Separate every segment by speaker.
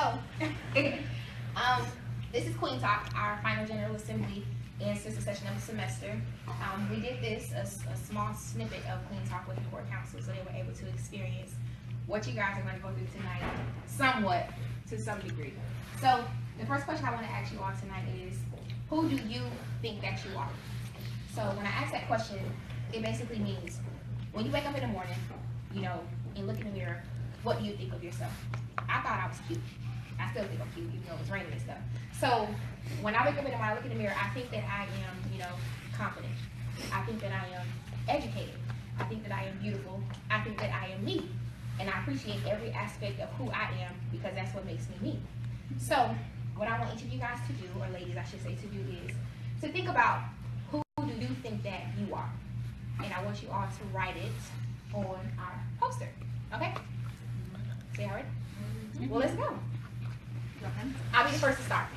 Speaker 1: So, this is Queen Talk, our final General Assembly and sister session of the semester. We did this, a small snippet of Queen Talk with the core council, so they were able to experience what you guys are going to go through tonight, somewhat, to some degree. So, the first question I want to ask you all tonight is, who do you think that you are? So, when I ask that question, it basically means, when you wake up in the morning, you know, and look in the mirror, what do you think of yourself? I thought I was cute. I still think I'm cute, even though it's raining and stuff. So when I wake up in the morning, I look in the mirror, I think that I am, you know, confident. I think that I am educated. I think that I am beautiful. I think that I am me. And I appreciate every aspect of who I am because that's what makes me me. So what I want each of you guys to do, or ladies I should say to do, is to think about who do you think that you are. And I want you all to write it on our poster. Okay? Say all right? Well, let's go. I'll be the first to start.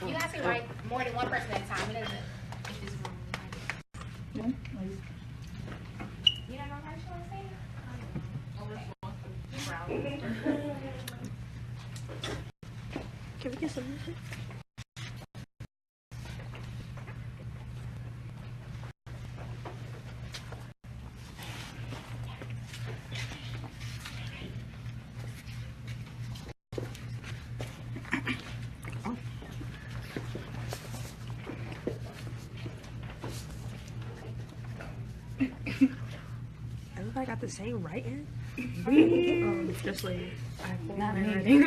Speaker 1: You guys can write more than one person at a time. It doesn't. It's just room. You don't know how to say it?
Speaker 2: Can we get some music? Everybody got the same writing? Just like not writing.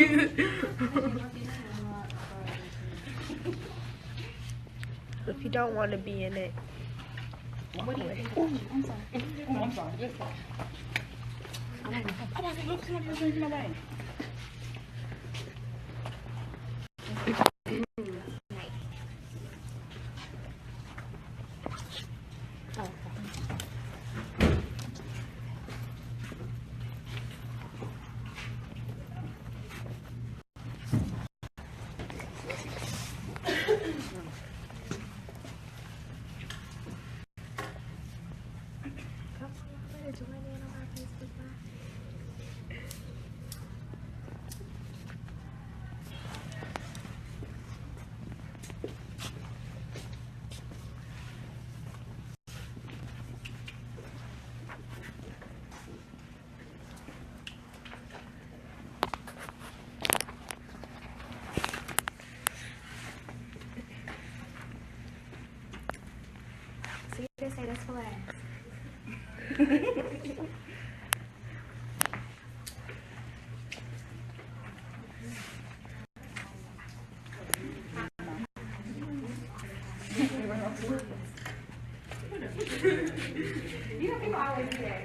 Speaker 2: If you don't want to be in it,
Speaker 1: What do you think?
Speaker 3: I'm sorry. I'm sorry. Just sorry. I'm like, look, somebody was drinking my wine.
Speaker 1: So you just say that's for last. You know people always do that.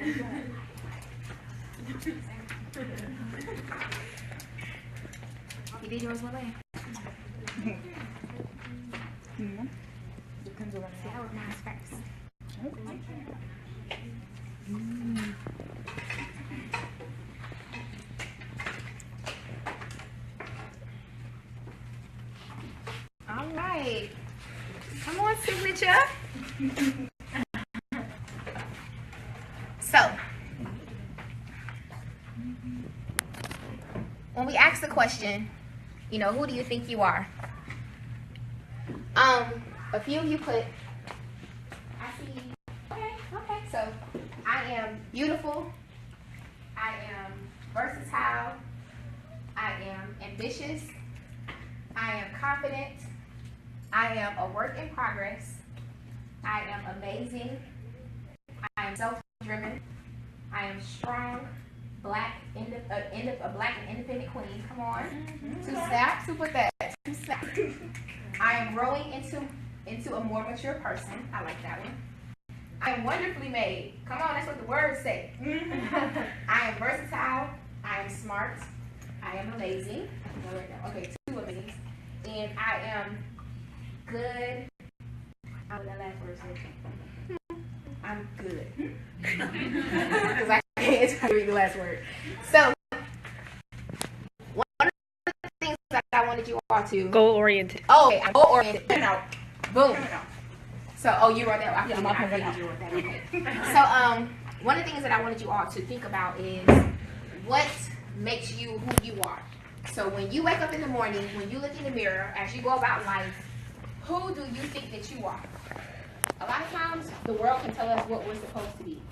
Speaker 1: You did yours, what way?
Speaker 3: Depends on
Speaker 1: See, I wrote mine first. All right. Come on, signature. So, when we ask the question, you know, who do you think you are? A few of you put, I see, okay, so I am beautiful, I am versatile, I am ambitious, I am confident, I am a work in progress, I am amazing, I am self-driven, I am strong, black a black and independent queen. Come on. Two snaps. Who put that? Two snaps. I am growing into a more mature person. I like that one. I am wonderfully made. Come on, that's what the words say. I am versatile. I am smart. I am amazing. Okay, two amazing. And I am good. How would that last word say? I'm good. Because I can't read the last word. So, one of the things that I wanted you all to
Speaker 2: Goal oriented.
Speaker 1: Oh, okay, I'm goal oriented. Boom. So, you wrote that. I
Speaker 3: my
Speaker 1: figured
Speaker 3: pen.
Speaker 1: you wrote that. Okay. So, one of the things that I wanted you all to think about is what makes you who you are. So, when you wake up in the morning, when you look in the mirror, as you go about life, who do you think that you are? A lot of times, the world can tell us what we're supposed to be.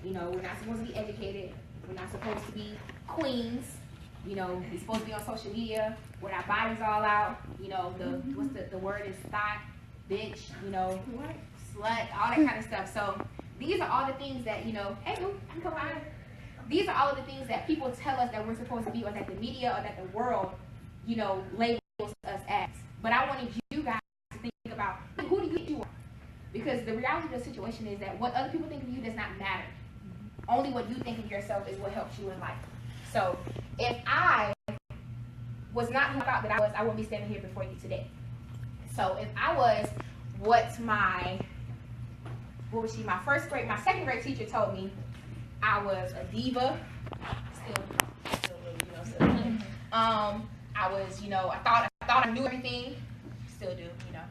Speaker 1: You know, we're not supposed to be educated. We're not supposed to be queens. You know, we're supposed to be on social media with our bodies all out. You know, the word is thought, bitch, you know, slut, all that kind of stuff. So these are all the things that, you know, hey, come on. These are all of the things that people tell us that we're supposed to be, or that the media or that the world, you know, labels us as. But I wanted you guys to think about, who do you think you are? Because the reality of the situation is that what other people think of you does not matter. Only what you think of yourself is what helps you in life. So if I was not who I thought that I was, I wouldn't be standing here before you today. So if I was what my second grade teacher told me, I was a diva. I was, you know, I thought I knew everything. Still do, you know.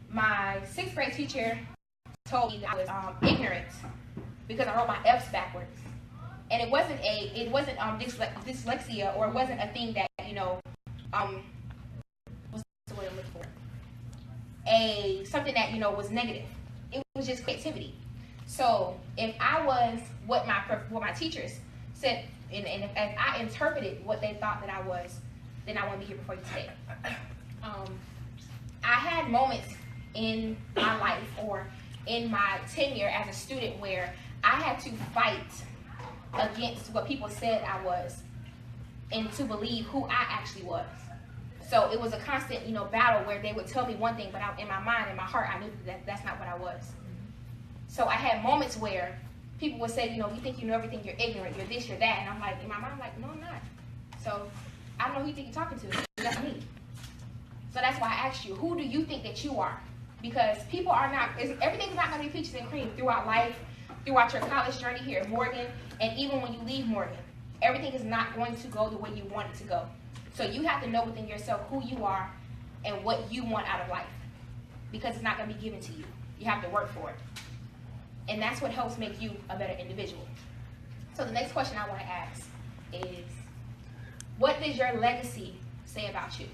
Speaker 1: My sixth grade teacher told me that I was ignorant because I wrote my F's backwards. And it wasn't dyslexia, or it wasn't a thing that, you know, what's the word I'm looking for? Something that, you know, was negative. It was just creativity. So if I was what my teachers said, and if I interpreted what they thought that I was, then I wouldn't be here before you today. I had moments in my life or in my tenure as a student where I had to fight against what people said I was and to believe who I actually was. So it was a constant, you know, battle where they would tell me one thing, but in my mind, in my heart, I knew that that's not what I was. So I had moments where people would say, you know, you think you know everything, you're ignorant, you're this, you're that. And I'm like, in my mind, I'm like, no, I'm not. So I don't know who you think you're talking to. That's me. So that's why I asked you, who do you think that you are? Because people are not, everything's not going to be peaches and cream throughout life, throughout your college journey here at Morgan, and even when you leave Morgan. Everything is not going to go the way you want it to go. So you have to know within yourself who you are and what you want out of life. Because it's not going to be given to you. You have to work for it. And that's what helps make you a better individual. So the next question I want to ask is, what does your legacy say about you?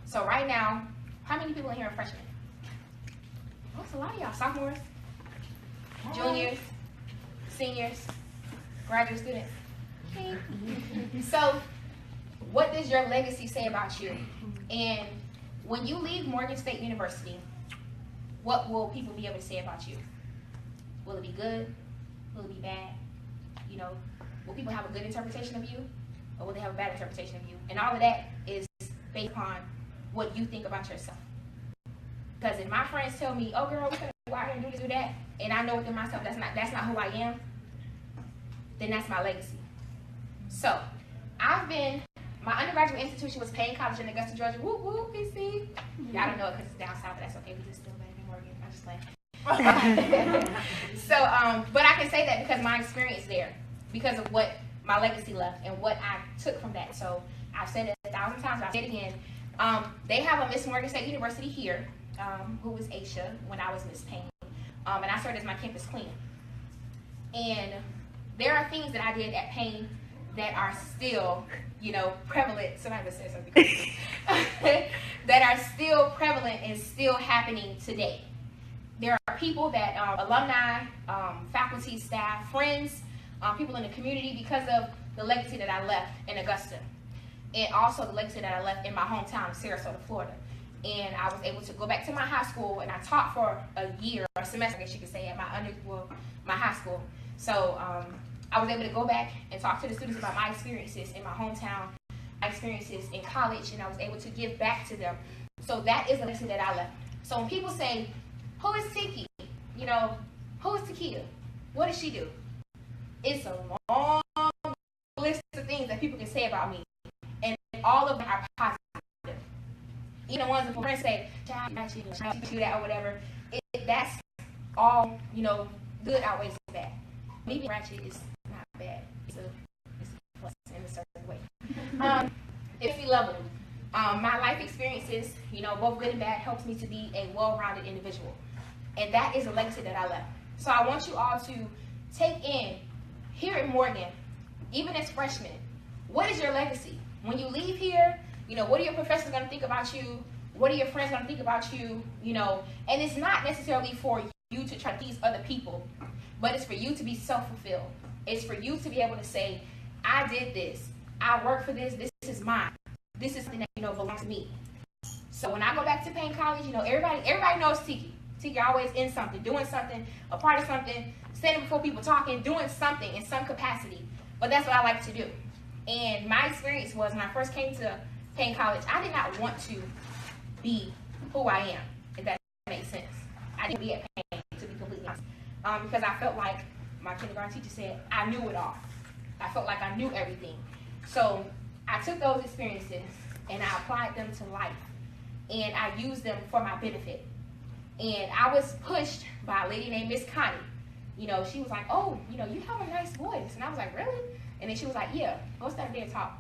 Speaker 1: So right now, how many people in here are freshmen? Oh, it's a lot of y'all. Sophomores, juniors, seniors, graduate students. So what does your legacy say about you? And when you leave Morgan State University, what will people be able to say about you? Will it be good? Will it be bad? You know, will people have a good interpretation of you? Or will they have a bad interpretation of you? And all of that is based upon what you think about yourself. Because if my friends tell me, oh girl, we're gonna go out here and do this, do that, and I know within myself that's not who I am, then that's my legacy. So my undergraduate institution was Payne College in Augusta, Georgia. Woo woo, PC. Y'all don't know it because it's down south, but that's okay. We just still better than Morgan. I'm just playing. So, but I can say that because my experience there, because of what my legacy left and what I took from that. So I've said it 1,000 times, I'll say it again. They have a Miss Morgan State University here, who was Aisha when I was Miss Payne. And I served as my campus cleaner. And there are things that I did at Payne that are still, you know, prevalent. Somebody would say something. That are still prevalent and still happening today. There are people that alumni, faculty, staff, friends, people in the community, because of the legacy that I left in Augusta. And also the legacy that I left in my hometown of Sarasota, Florida. And I was able to go back to my high school, and I taught for a year, or a semester, I guess you could say, at my high school. So I was able to go back and talk to the students about my experiences in my hometown, my experiences in college, and I was able to give back to them. So that is a lesson that I left. So when people say, who is Tiki? You know, who is Tekeya? What does she do? It's a long list of things that people can say about me, and all of them are positive. Even the ones that friends say, child, you do that or whatever, that's all, you know, good outweighs bad. Maybe ratchet is not bad. It's a plus in a certain way. If you level, my life experiences, you know, both good and bad, helps me to be a well-rounded individual. And that is a legacy that I left. So I want you all to take in, here at Morgan, even as freshmen, what is your legacy? When you leave here, you know, what are your professors going to think about you? What are your friends going to think about you? You know, and it's not necessarily for you to try to please other people, but it's for you to be self-fulfilled. It's for you to be able to say, I did this. I work for this. This is mine. This is something that, you know, belongs to me. So when I go back to Payne College, you know, everybody knows Tiki. Tiki always in something, doing something, a part of something, standing before people talking, doing something in some capacity. But that's what I like to do. And my experience was when I first came to Payne College, I did not want to be who I am, if that makes sense. I didn't be at Payne, to be completely honest, because I felt like my kindergarten teacher said, I knew it all. I felt like I knew everything. So I took those experiences and I applied them to life, and I used them for my benefit. And I was pushed by a lady named Miss Connie. You know, she was like, oh, you know, you have a nice voice. And I was like, really? And then she was like, yeah, go stand there and talk.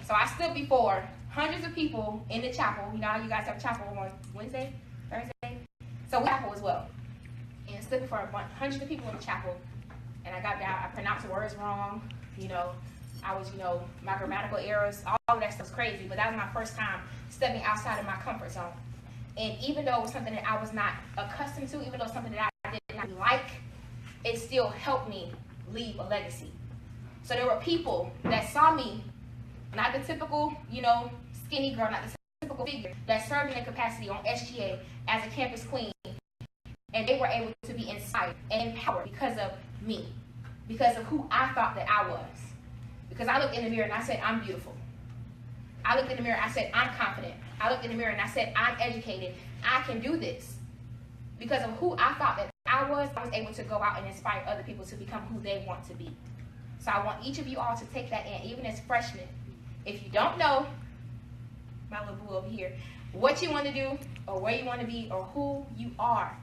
Speaker 1: So I stood before hundreds of people in the chapel. You know how you guys have chapel on Wednesday, Thursday? So we chapel as well. And stood before hundreds of people in the chapel. And I got down, I pronounced the words wrong. You know, I was, you know, my grammatical errors, all of that stuff's crazy. But that was my first time stepping outside of my comfort zone. And even though it was something that I was not accustomed to, even though it was something that I did not like, it still helped me leave a legacy. So there were people that saw me, not the typical, you know, skinny girl, not the typical figure, that served in a capacity on SGA as a campus queen. And they were able to be inspired and empowered because of me, because of who I thought that I was. Because I looked in the mirror and I said, I'm beautiful. I looked in the mirror and I said, I'm confident. I looked in the mirror and I said, I'm educated. I can do this. Because of who I thought that I was able to go out and inspire other people to become who they want to be. So I want each of you all to take that in, even as freshmen. If you don't know, my little boo over here, what you want to do or where you want to be or who you are,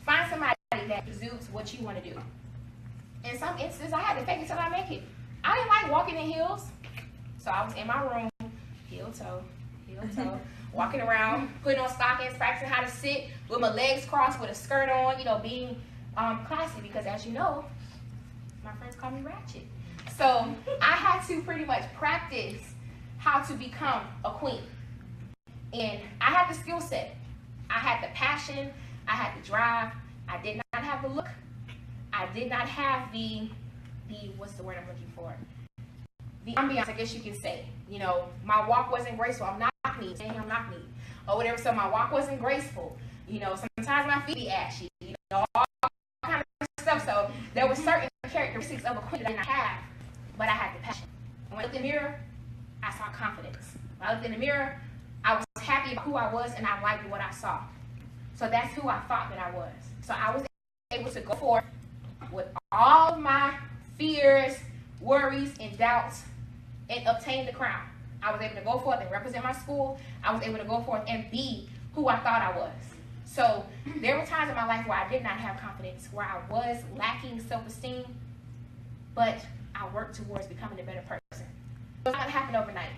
Speaker 1: find somebody that exudes what you want to do. In some instances, I had to fake it till I make it. I didn't like walking in heels, so I was in my room, heel toe, walking around, putting on stockings, practicing how to sit with my legs crossed with a skirt on, you know, being classy, because as you know, my friends call me ratchet. So I had to pretty much practice how to become a queen. And I had the skill set. I had the passion. I had the drive. I did not have the look. I did not have the what's the word I'm looking for? The ambiance, I guess you can say. You know, my walk wasn't graceful. I'm knock-kneed, saying I'm knock-kneed, or whatever. So my walk wasn't graceful. You know, sometimes my feet be ashy. You know, all kind of stuff. So there were certain characteristics of a queen that I did not have, but I had the passion. And when I looked in the mirror, I saw confidence. When I looked in the mirror, I was happy about who I was, and I liked what I saw. So that's who I thought that I was. So I was able to go forth with all of my fears, worries, and doubts, and obtain the crown. I was able to go forth and represent my school. I was able to go forth and be who I thought I was. So there were times in my life where I did not have confidence, where I was lacking self-esteem, but I worked towards becoming a better person. It's not going to happen overnight.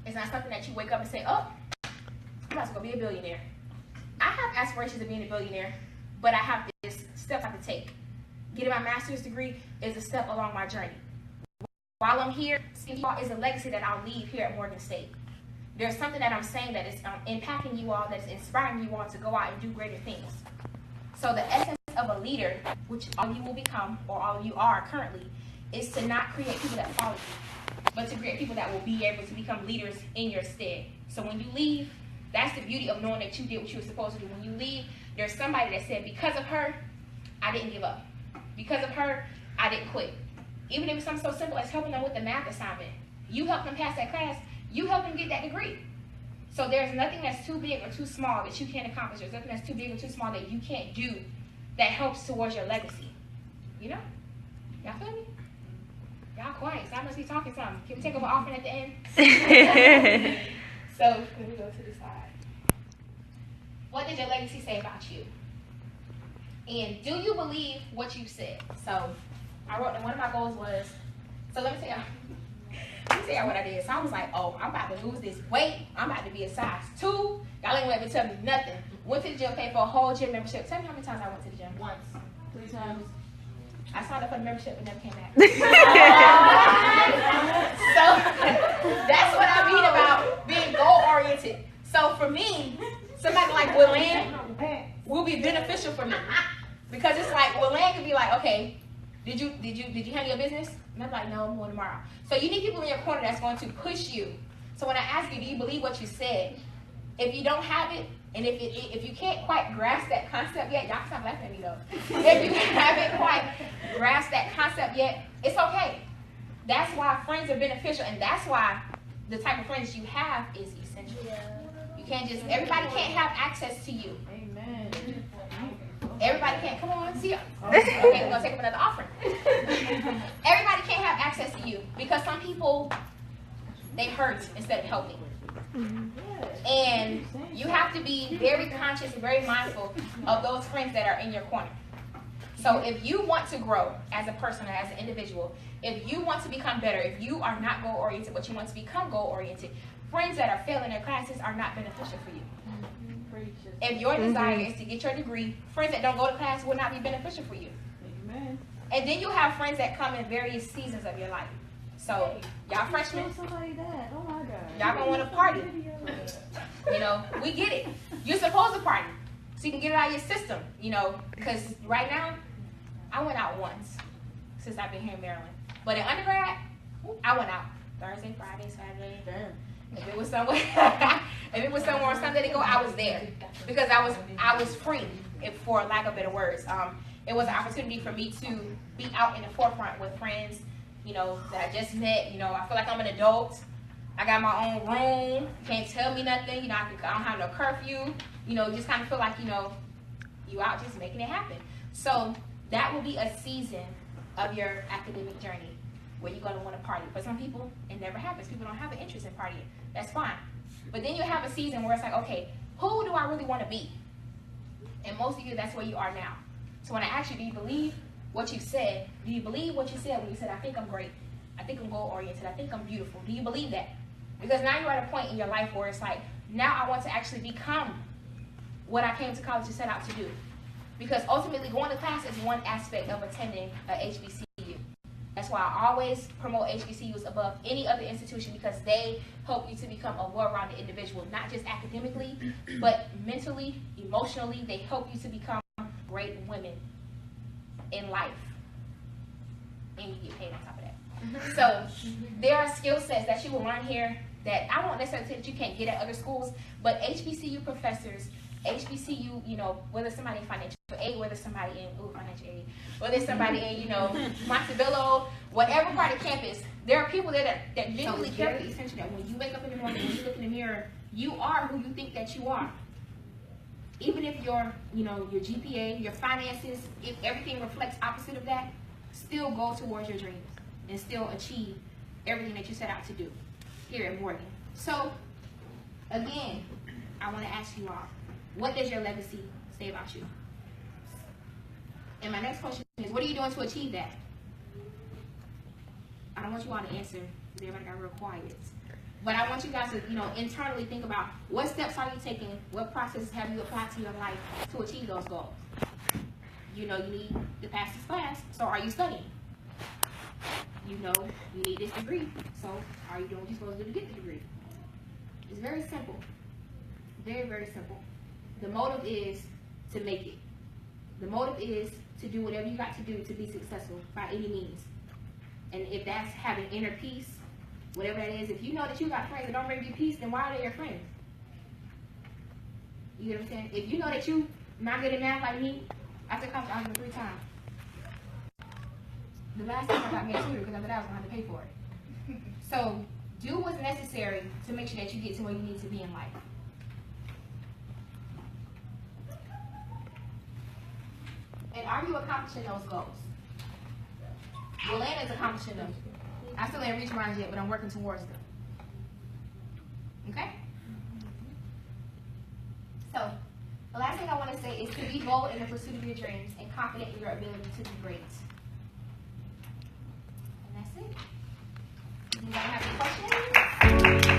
Speaker 1: It's not something that you wake up and say, oh, I'm about to go be a billionaire. I have aspirations of being a billionaire, but I have this step I have to take. Getting my master's degree is a step along my journey. While I'm here, is a legacy that I'll leave here at Morgan State. There's something that I'm saying that is impacting you all, that is inspiring you all to go out and do greater things. So the essence of a leader, which all of you will become, or all of you are currently, is to not create people that follow you, but to create people that will be able to become leaders in your stead. So when you leave, that's the beauty of knowing that you did what you were supposed to do. When you leave, there's somebody that said, because of her, I didn't give up. Because of her, I didn't quit. Even if it's something so simple as helping them with the math assignment. You help them pass that class, you help them get that degree. So there's nothing that's too big or too small that you can't accomplish. There's nothing that's too big or too small that you can't do that helps towards your legacy. You know? Y'all feel me? Y'all quiet, so I must be talking something. Can we take over offering at the end? So, can we go to the side? What did your legacy say about you? And do you believe what you said? So, I wrote that one of my goals was, so let me tell y'all what I did. So I was like, oh, I'm about to lose this weight. I'm about to be a size 2. Y'all ain't gonna tell me nothing. Went to the gym, paid for a whole gym membership. Tell me how many times I went to the gym. Once. 3 times. I signed up for the membership and never came back. So that's what I mean about being goal oriented. So for me, somebody like Willan will be beneficial for me. Because it's like Willan could be like, okay, did you handle your business? And I'm like, no, I'm going tomorrow. So you need people in your corner that's going to push you. So when I ask you, do you believe what you said? If you don't have it, and if you can't quite grasp that concept yet, y'all stop laughing at me though. If you haven't quite grasped that concept yet, it's okay. That's why friends are beneficial, and that's why the type of friends you have is essential. You can't just, everybody can't have access to you. Amen. Everybody can't, come on, see. Okay, we're going to take up another offering. Everybody can't have access to you because some people, they hurt instead of helping. And you have to be very conscious and very mindful of those friends that are in your corner. So if you want to grow as a person or as an individual, if you want to become better, if you are not goal-oriented, but you want to become goal-oriented, friends that are failing their classes are not beneficial for you. If your desire is to get your degree, friends that don't go to class will not be beneficial for you. Amen. And then you have friends that come in various seasons of your life. So, y'all freshmen, y'all gonna want to party. You know, we get it. You're supposed to party, so you can get it out of your system, you know, because right now, I went out once since I've been here in Maryland. But in undergrad, I went out Thursday, Friday, Saturday. If it was somewhere, on Sunday to go, I was there because I was free, for lack of better words. It was an opportunity for me to be out in the forefront with friends, you know, that I just met. You know, I feel like I'm an adult. I got my own room. Can't tell me nothing. You know, I don't have no curfew. You know, just kind of feel like, you know, you out just making it happen. So that will be a season of your academic journey where you're going to want to party. For some people, it never happens. People don't have an interest in partying. That's fine. But then you have a season where it's like, okay, who do I really want to be? And most of you, that's where you are now. So when I ask you, do you believe what you said? Do you believe what you said when you said, I think I'm great? I think I'm goal-oriented. I think I'm beautiful. Do you believe that? Because now you're at a point in your life where it's like, now I want to actually become what I came to college to set out to do. Because ultimately, going to class is one aspect of attending a HBCU. That's why I always promote HBCUs above any other institution, because they help you to become a well-rounded individual, not just academically, but mentally, emotionally. They help you to become great women in life. And you get paid on top of that. So there are skill sets that you will learn here that I won't necessarily say that you can't get at other schools, but HBCU professors, HBCU, you know, whether somebody in financial aid, whether somebody in financial aid, whether somebody in, you know, Montebello, whatever part of campus, there are people there that genuinely care for you. Essentially, that when you wake up in the morning, when you look in the mirror, you are who you think that you are. Even if your, you know, your GPA, your finances, if everything reflects opposite of that, still go towards your dreams and still achieve everything that you set out to do here at Morgan. So, again, I want to ask you all, what does your legacy say about you? And my next question is, what are you doing to achieve that? I don't want you all to answer, because everybody got real quiet. But I want you guys to, you know, internally think about what steps are you taking, what processes have you applied to your life to achieve those goals? You know, you need to pass this class, so are you studying? You know, you need this degree, so are you doing what you're supposed to do to get the degree? It's very simple. Very, very simple. The motive is to make it. The motive is to do whatever you got to do to be successful by any means. And if that's having inner peace, whatever that is, if you know that you got friends that don't bring you peace, then why are they your friends? You get what I'm saying? If you know that you not good at math like me, after college, I was 3 times. the last time I got me a tutor because I thought I was gonna have to pay for it. So do what's necessary to make sure that you get to where you need to be in life. And are you accomplishing those goals? Well, Lana's accomplishing them. I still ain't reached mine yet, but I'm working towards them. Okay? So, the last thing I want to say is to be bold in the pursuit of your dreams and confident in your ability to be great. And that's it. Anybody have any questions?